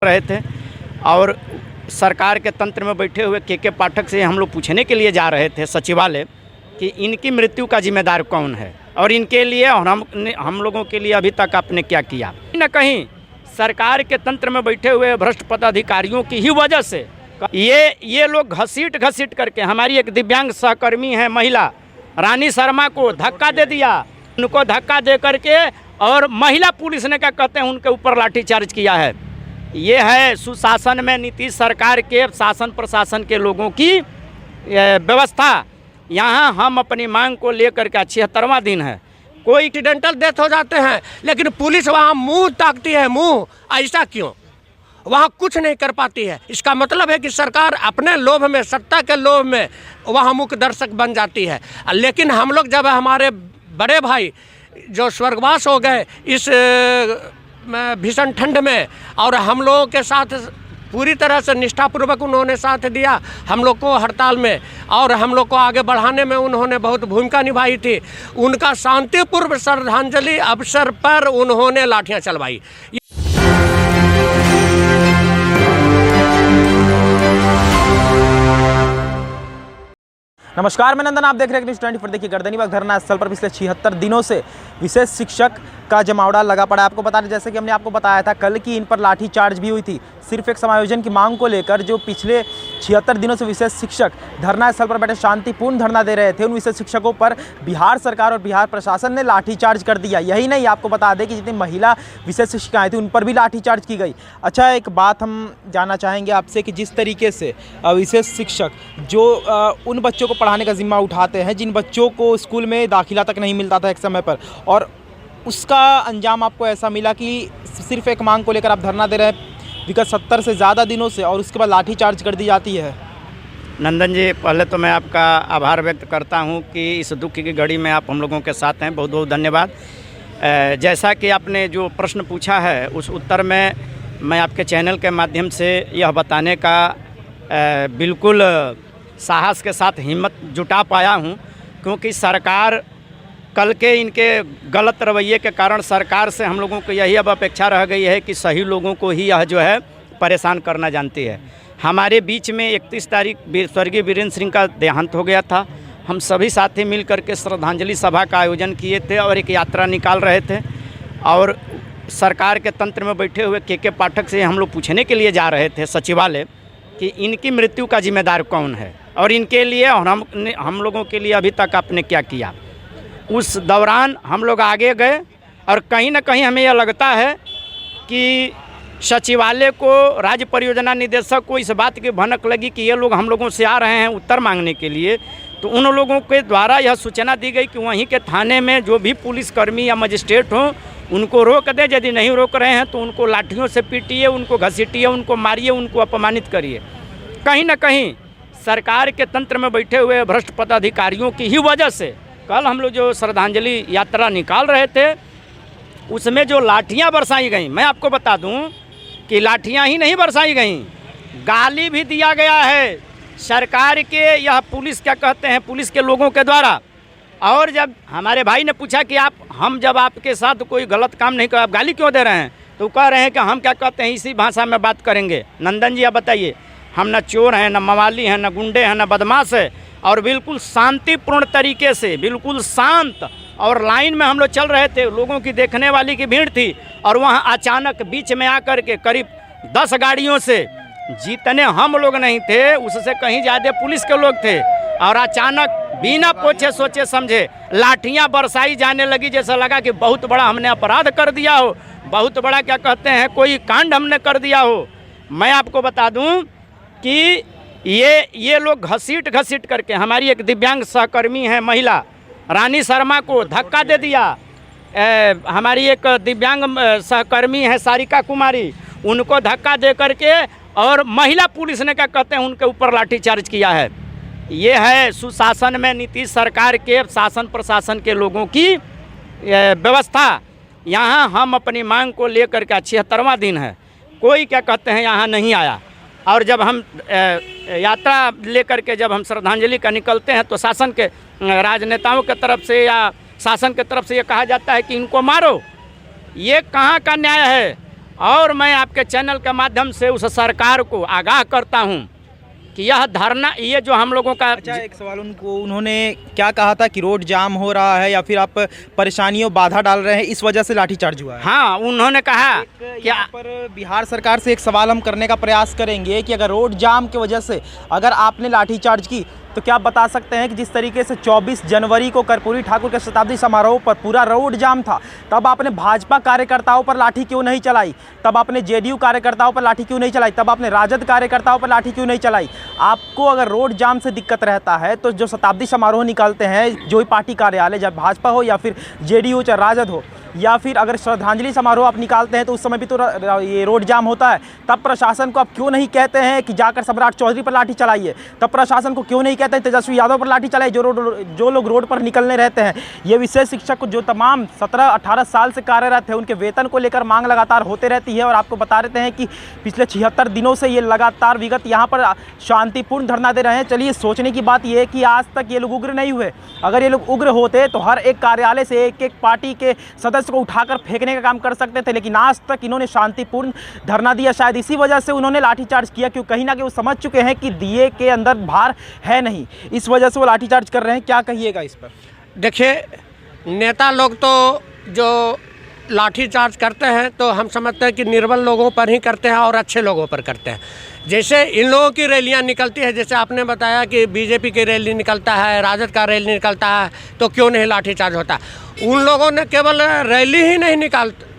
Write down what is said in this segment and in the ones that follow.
रहे थे और सरकार के तंत्र में बैठे हुए के पाठक से हम लोग पूछने के लिए जा रहे थे सचिवालय कि इनकी मृत्यु का जिम्मेदार कौन है और इनके लिए और हम लोगों के लिए अभी तक आपने क्या किया। न कहीं सरकार के तंत्र में बैठे हुए भ्रष्ट पदाधिकारियों की ही वजह से ये लोग घसीट करके हमारी एक दिव्यांग सहकर्मी है महिला रानी शर्मा को धक्का दे दिया। उनको धक्का दे करके और महिला पुलिस ने क्या कहते हैं उनके ऊपर लाठीचार्ज किया है। ये है सुशासन में नीतीश सरकार के शासन प्रशासन के लोगों की व्यवस्था। यहाँ हम अपनी मांग को लेकर के 76वां दिन है। कोई एक्सीडेंटल डेथ हो जाते हैं लेकिन पुलिस वहाँ मुंह ताकती है, मुंह ऐसा क्यों? वहाँ कुछ नहीं कर पाती है। इसका मतलब है कि सरकार अपने लोभ में, सत्ता के लोभ में वहाँ मुख्य दर्शक बन जाती है। लेकिन हम लोग जब हमारे बड़े भाई जो स्वर्गवास हो गए इस भीषण ठंड में और हम लोगों के साथ पूरी तरह से निष्ठापूर्वक उन्होंने साथ दिया हम लोग को हड़ताल में और हम लोग को आगे बढ़ाने में उन्होंने बहुत भूमिका निभाई थी। उनका शांतिपूर्व श्रद्धांजलि अवसर पर उन्होंने लाठियां चलवाई। नमस्कार, मैं नंदन, आप देख रहे हैं न्यूज़ 24। देखिए, गर्दनीबाग धरना स्थल पर पिछले 76 दिनों से विशेष शिक्षक का जमावड़ा लगा पड़ा है। आपको बता दें, जैसे कि हमने आपको बताया था कल की इन पर लाठी चार्ज भी हुई थी सिर्फ एक समायोजन की मांग को लेकर। जो पिछले 76 दिनों से विशेष शिक्षक धरना स्थल पर बैठे शांतिपूर्ण धरना दे रहे थे, उन विशेष शिक्षकों पर बिहार सरकार और बिहार प्रशासन ने लाठीचार्ज कर दिया। यही नहीं, आपको बता दें कि जितनी महिला विशेष शिक्षिकाएँ थी उन पर भी लाठीचार्ज की गई। अच्छा, एक बात हम जानना चाहेंगे आपसे कि जिस तरीके से विशेष शिक्षक जो उन बच्चों को पढ़ाने का जिम्मा उठाते हैं जिन बच्चों को स्कूल में दाखिला तक नहीं मिलता था एक समय पर, और उसका अंजाम आपको ऐसा मिला कि सिर्फ एक मांग को लेकर आप धरना दे रहे हैं विगत 70 से ज़्यादा दिनों से, और उसके बाद लाठीचार्ज कर दी जाती है। नंदन जी, पहले तो मैं आपका आभार व्यक्त करता हूं कि इस दुख की घड़ी में आप हम लोगों के साथ हैं। बहुत बहुत धन्यवाद। जैसा कि आपने जो प्रश्न पूछा है उस उत्तर में मैं आपके चैनल के माध्यम से यह बताने का बिल्कुल साहस के साथ हिम्मत जुटा पाया हूं, क्योंकि सरकार कल के इनके गलत रवैये के कारण सरकार से हम लोगों को यही अब अपेक्षा रह गई है कि सही लोगों को ही यह जो है परेशान करना जानती है। हमारे बीच में 31 तारीख स्वर्गीय वीरेंद्र सिंह का देहांत हो गया था। हम सभी साथी मिल करके श्रद्धांजलि सभा का आयोजन किए थे और एक यात्रा निकाल रहे थे, और सरकार के तंत्र में बैठे हुए के पाठक से हम लोग पूछने के लिए जा रहे थे सचिवालय कि इनकी मृत्यु का जिम्मेदार कौन है और इनके लिए और हम लोगों के लिए अभी तक आपने क्या किया। उस दौरान हम लोग आगे गए और कहीं ना कहीं हमें यह लगता है कि सचिवालय को, राज्य परियोजना निदेशक को इस बात की भनक लगी कि ये लोग हम लोगों से आ रहे हैं उत्तर मांगने के लिए, तो उन लोगों के द्वारा यह सूचना दी गई कि वहीं के थाने में जो भी पुलिसकर्मी या मजिस्ट्रेट हों उनको रोक दे। यदि नहीं रोक रहे हैं तो उनको लाठियों से पीटिए, उनको घसीटिए, उनको मारिए, उनको अपमानित करिए। कहीं ना कहीं सरकार के तंत्र में बैठे हुए भ्रष्ट पदाधिकारियों की ही वजह से कल हम लोग जो श्रद्धांजलि यात्रा निकाल रहे थे उसमें जो लाठियां बरसाई गईं, मैं आपको बता दूं कि लाठियां ही नहीं बरसाई गईं, गाली भी दिया गया है सरकार के यह पुलिस क्या कहते हैं पुलिस के लोगों के द्वारा। और जब हमारे भाई ने पूछा कि हम जब आपके साथ कोई गलत काम नहीं कर, आप गाली क्यों दे रहे हैं, तो कह रहे हैं कि हम क्या कहते हैं इसी भाषा में बात करेंगे। नंदन जी, आप बताइए, हम न चोर हैं, न मवाली हैं, न गुंडे हैं, न बदमाश है, और बिल्कुल शांतिपूर्ण तरीके से, बिल्कुल शांत और लाइन में हम लोग चल रहे थे। लोगों की देखने वाली की भीड़ थी और वहाँ अचानक बीच में आकर के करीब 10 गाड़ियों से, जितने हम लोग नहीं थे उससे कहीं ज़्यादा पुलिस के लोग थे, और अचानक बिना पूछे सोचे समझे लाठियाँ बरसाई जाने लगी। जैसा लगा कि बहुत बड़ा हमने अपराध कर दिया हो, बहुत बड़ा क्या कहते हैं कोई कांड हमने कर दिया हो। मैं आपको बता दूं कि ये लोग घसीट करके हमारी एक दिव्यांग सहकर्मी है महिला रानी शर्मा को धक्का दे दिया। हमारी एक दिव्यांग सहकर्मी है सारिका कुमारी, उनको धक्का दे करके और महिला पुलिस ने क्या कहते हैं उनके ऊपर लाठीचार्ज किया है। ये है सुशासन में नीतीश सरकार के शासन प्रशासन के लोगों की व्यवस्था। यहाँ हम अपनी मांग को लेकर के 76वां दिन है, कोई क्या कहते हैं यहाँ नहीं आया। और जब हम यात्रा लेकर के जब हम श्रद्धांजलि का निकलते हैं तो शासन के राजनेताओं के तरफ से या शासन के तरफ से ये कहा जाता है कि इनको मारो। ये कहाँ का न्याय है? और मैं आपके चैनल के माध्यम से उस सरकार को आगाह करता हूं कि यह धरना, ये जो हम लोगों का अच्छा, एक सवाल उन्होंने क्या कहा था कि रोड जाम हो रहा है या फिर आप परेशानियों बाधा डाल रहे हैं, इस वजह से लाठीचार्ज हुआ है? हाँ, उन्होंने कहा कि यहाँ पर बिहार सरकार से एक सवाल हम करने का प्रयास करेंगे कि अगर रोड जाम की वजह से अगर आपने लाठीचार्ज की तो क्या आप बता सकते हैं कि जिस तरीके से 24 जनवरी को कर्पूरी ठाकुर के शताब्दी समारोह पर पूरा रोड जाम था, तब आपने भाजपा कार्यकर्ताओं पर लाठी क्यों नहीं चलाई? तब आपने जेडीयू कार्यकर्ताओं पर लाठी क्यों नहीं चलाई? तब आपने राजद कार्यकर्ताओं पर लाठी क्यों नहीं चलाई? आपको अगर रोड जाम से दिक्कत रहता है तो जो शताब्दी समारोह निकालते हैं, जो भी पार्टी कार्यालय, चाहे भाजपा हो या फिर जेडीयू चाहे राजद हो, या फिर अगर श्रद्धांजलि समारोह आप निकालते हैं तो उस समय भी तो ये रोड जाम होता है, तब प्रशासन को आप क्यों नहीं कहते हैं कि जाकर सम्राट चौधरी पर लाठी चलाइए? तब प्रशासन को क्यों नहीं कहते हैं तेजस्वी यादव पर लाठी चलाइए, जो लोग रोड पर निकलने रहते हैं? ये विशेष शिक्षक को जो तमाम 17-18 साल से कार्यरत है, उनके वेतन को लेकर मांग लगातार होते रहती है। और आपको बता देते हैं कि पिछले 76 दिनों से ये लगातार विगत यहाँ पर शांतिपूर्ण धरना दे रहे हैं। चलिए, सोचने की बात यह है कि आज तक ये लोग उग्र नहीं हुए। अगर ये लोग उग्र होते तो हर एक कार्यालय से एक एक पार्टी के सदस्य को उठाकर फेंकने का काम कर सकते थे, लेकिन आज तक इन्होंने शांतिपूर्ण धरना दिया। शायद इसी वजह से उन्होंने लाठीचार्ज किया, क्योंकि कहीं ना कहीं वो समझ चुके हैं कि दिए के अंदर भार है नहीं, इस वजह से वो लाठीचार्ज कर रहे हैं। क्या कहिएगा इस पर? देखिए, नेता लोग तो जो लाठीचार्ज करते हैं तो हम समझते हैं कि निर्बल लोगों पर ही करते हैं और अच्छे लोगों पर करते हैं। जैसे इन लोगों की रैलियां निकलती है, जैसे आपने बताया कि बीजेपी की रैली निकलता है, राजद का रैली निकलता है, तो क्यों नहीं लाठीचार्ज होता? उन लोगों ने केवल रैली ही नहीं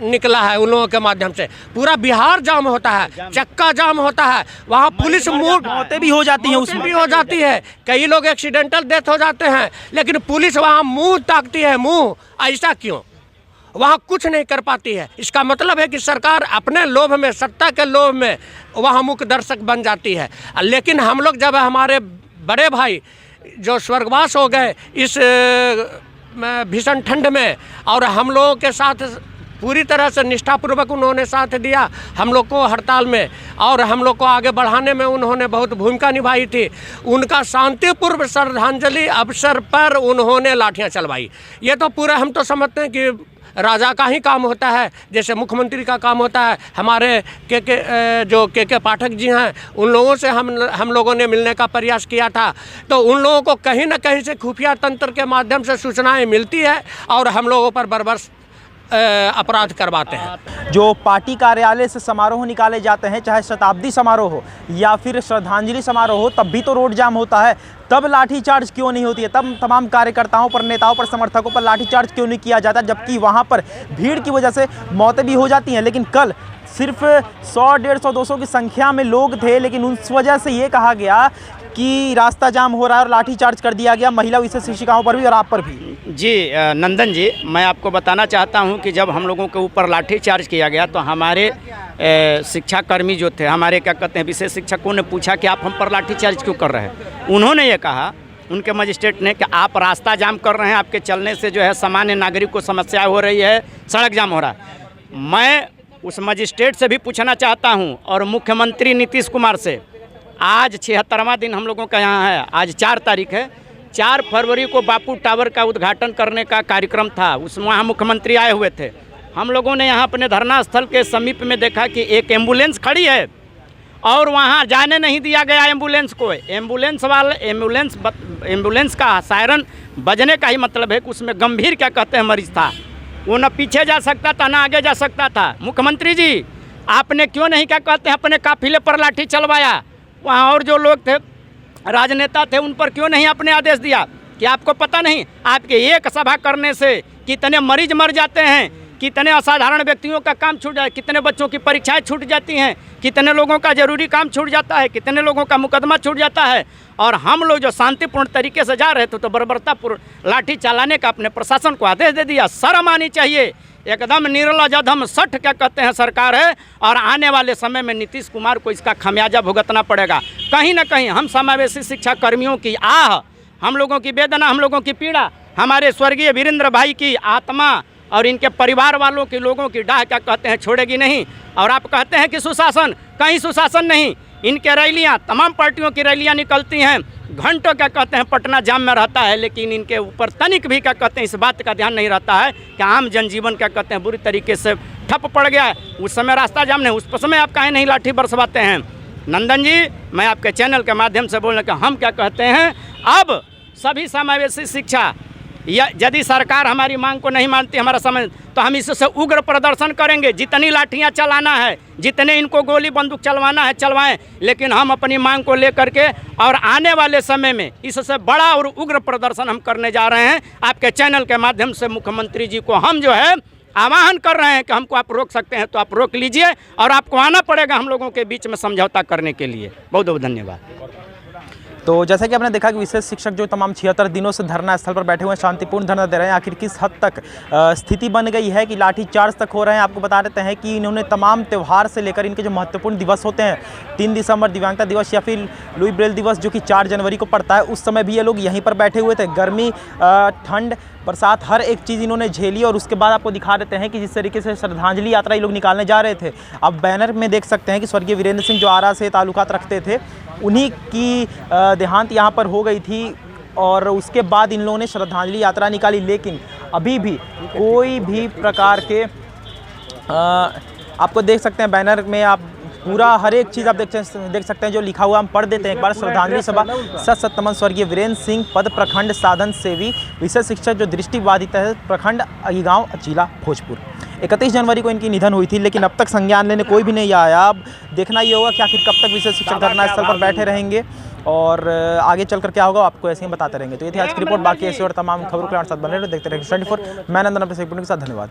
निकला है, उन लोगों के माध्यम से पूरा बिहार जाम होता है, चक्का जाम होता है, वहाँ पुलिस मौतें भी हो जाती हैं, उसमें भी हो जाती है, कई लोग एक्सीडेंटल डेथ हो जाते हैं, लेकिन पुलिस वहाँ मुँह ताकती है। मुँह ऐसा क्यों? वहाँ कुछ नहीं कर पाती है। इसका मतलब है कि सरकार अपने लोभ में, सत्ता के लोभ में वहाँ मुख्य दर्शक बन जाती है। लेकिन हम लोग जब हमारे बड़े भाई जो स्वर्गवास हो गए इस भीषण ठंड में, और हम लोगों के साथ पूरी तरह से निष्ठापूर्वक उन्होंने साथ दिया हम लोग को हड़ताल में, और हम लोग को आगे बढ़ाने में उन्होंने बहुत भूमिका निभाई थी। उनका शांतिपूर्व श्रद्धांजलि अवसर पर उन्होंने लाठियाँ चलवाई। ये तो पूरा हम तो समझते हैं कि राजा का ही काम होता है, जैसे मुख्यमंत्री का काम होता है। हमारे के पाठक जी हैं, उन लोगों से हम लोगों ने मिलने का प्रयास किया था, तो उन लोगों को कहीं ना कहीं से खुफिया तंत्र के माध्यम से सूचनाएं मिलती है और हम लोगों पर बर्बस अपराध करवाते हैं। जो पार्टी कार्यालय से समारोह निकाले जाते हैं, चाहे शताब्दी समारोह हो या फिर श्रद्धांजलि समारोह हो, तब भी तो रोड जाम होता है। तब लाठीचार्ज क्यों नहीं होती है? तब तमाम कार्यकर्ताओं पर, नेताओं पर, समर्थकों पर लाठीचार्ज क्यों नहीं किया जाता, जबकि वहाँ पर भीड़ की वजह से मौतें भी हो जाती हैं? लेकिन कल सिर्फ 100, 150, 200 की संख्या में लोग थे, लेकिन उस वजह से ये कहा गया कि रास्ता जाम हो रहा है और लाठीचार्ज कर दिया गया महिला विशेष शिक्षिकाओं पर भी और आप पर भी। जी नंदन जी, मैं आपको बताना चाहता हूं कि जब हम लोगों के ऊपर लाठीचार्ज किया गया तो हमारे शिक्षाकर्मी जो थे, हमारे क्या कहते हैं विशेष शिक्षकों ने पूछा कि आप हम पर लाठीचार्ज क्यों कर रहे हैं। उन्होंने ये कहा, उनके मजिस्ट्रेट ने, कि आप रास्ता जाम कर रहे हैं, आपके चलने से जो है सामान्य नागरिक को समस्या हो रही है, सड़क जाम हो रहा है। मैं उस मजिस्ट्रेट से भी पूछना चाहता हूँ और मुख्यमंत्री नीतीश कुमार से, आज 76वां दिन हम लोगों का यहाँ है, आज 4 तारीख है, 4 फरवरी को बापू टावर का उद्घाटन करने का कार्यक्रम था, वहाँ मुख्यमंत्री आए हुए थे। हम लोगों ने यहाँ अपने धरना स्थल के समीप में देखा कि एक एम्बुलेंस खड़ी है और वहाँ जाने नहीं दिया गया एम्बुलेंस को। एम्बुलेंस का सायरन बजने का ही मतलब है कि उसमें गंभीर क्या कहते हैं मरीज था, वो न पीछे जा सकता था ना आगे जा सकता था। मुख्यमंत्री जी, आपने क्यों नहीं क्या कहते हैं अपने काफिले पर लाठी चलवाया? वहाँ और जो लोग थे, राजनेता थे, उन पर क्यों नहीं आपने आदेश दिया? कि आपको पता नहीं आपके एक सभा करने से कितने मरीज मर जाते हैं, कितने असाधारण व्यक्तियों का काम छूट जाए, कितने बच्चों की परीक्षाएं छूट जाती हैं, कितने लोगों का जरूरी काम छूट जाता है, कितने लोगों का मुकदमा छूट जाता है। और हम लोग जो शांतिपूर्ण तरीके से जा रहे थे तो बर्बरतापूर्ण लाठी चलाने का अपने प्रशासन को आदेश दे दिया। शर्म आनी चाहिए। एकदम निर्लज अधम सठ क्या कहते हैं सरकार है, और आने वाले समय में नीतीश कुमार को इसका खमियाजा भुगतना पड़ेगा। कहीं ना कहीं हम समावेशी शिक्षा कर्मियों की आह, हम लोगों की वेदना, हम लोगों की पीड़ा, हमारे स्वर्गीय वीरेंद्र भाई की आत्मा और इनके परिवार वालों के लोगों की डाह क्या कहते हैं छोड़ेगी नहीं। और आप कहते हैं कि सुशासन, कहीं सुशासन नहीं। इनके रैलियाँ, तमाम पार्टियों की रैलियाँ निकलती हैं, घंटों क्या कहते हैं पटना जाम में रहता है, लेकिन इनके ऊपर तनिक भी क्या कहते हैं इस बात का ध्यान नहीं रहता है कि आम जनजीवन क्या कहते हैं बुरी तरीके से ठप पड़ गया है। उस समय रास्ता जाम नहीं, उस समय आप काहे नहीं लाठी बरसवाते हैं? नंदन जी, मैं आपके चैनल के माध्यम से बोलने का हम क्या कहते हैं, अब सभी समावेशी शिक्षा, यदि सरकार हमारी मांग को नहीं मानती, हमारा समझ, तो हम इससे उग्र प्रदर्शन करेंगे। जितनी लाठियां चलाना है, जितने इनको गोली बंदूक चलवाना है चलवाएं, लेकिन हम अपनी मांग को लेकर के और आने वाले समय में इससे बड़ा और उग्र प्रदर्शन हम करने जा रहे हैं। आपके चैनल के माध्यम से मुख्यमंत्री जी को हम जो है आह्वान कर रहे हैं कि हमको आप रोक सकते हैं तो आप रोक लीजिए, और आपको आना पड़ेगा हम लोगों के बीच में समझौता करने के लिए। बहुत बहुत धन्यवाद। तो जैसा कि आपने देखा कि विशेष शिक्षक जो तमाम 76 दिनों से धरना स्थल पर बैठे हुए हैं, शांतिपूर्ण धरना दे रहे हैं। आखिर किस हद तक स्थिति बन गई है कि लाठीचार्ज तक हो रहे हैं, आपको बता देते हैं कि इन्होंने तमाम त्यौहार से लेकर इनके जो महत्वपूर्ण दिवस होते हैं, 3 दिसंबर दिव्यांगता दिवस या फिर लुई ब्रेल दिवस जो कि 4 जनवरी को पड़ता है, उस समय भी ये लोग यहीं पर बैठे हुए थे। गर्मी, ठंड, बरसात, हर एक चीज़ इन्होंने झेली। और उसके बाद आपको दिखा देते हैं कि जिस तरीके से श्रद्धांजलि यात्रा ये लोग निकालने जा रहे थे, अब बैनर में देख सकते हैं कि स्वर्गीय वीरेंद्र सिंह जो आरा से ताल्लुकात रखते थे, उन्हीं की देहांत यहाँ पर हो गई थी। और उसके बाद इन लोगों ने श्रद्धांजलि यात्रा निकाली, लेकिन अभी भी कोई भी प्रकार के आपको देख सकते हैं बैनर में, आप पूरा हर एक चीज़ आप देख सकते हैं जो लिखा हुआ, हम पढ़ देते हैं एक बार। श्रद्धांजलि सभा सत नमन स्वर्गीय वीरेंद्र सिंह, पद प्रखंड साधन सेवी, विशेष शिक्षक जो दृष्टिबाधित है, प्रखंड अगिगांव, जिला भोजपुर। 31 जनवरी को इनकी निधन हुई थी, लेकिन अब तक संज्ञान लेने कोई भी नहीं आया। अब देखना ये होगा कि आखिर कब तक विशेष शिक्षक धरना स्थल पर बैठे रहेंगे और आगे चलकर क्या होगा आपको ऐसे ही बताते रहेंगे। तो ये थी आज की रिपोर्ट। बाकी ऐसे और तमाम खबरों के साथ बने रहो, देखते रहेंगे 24। मैं नंदन अपने सहयोगियों के साथ, धन्यवाद।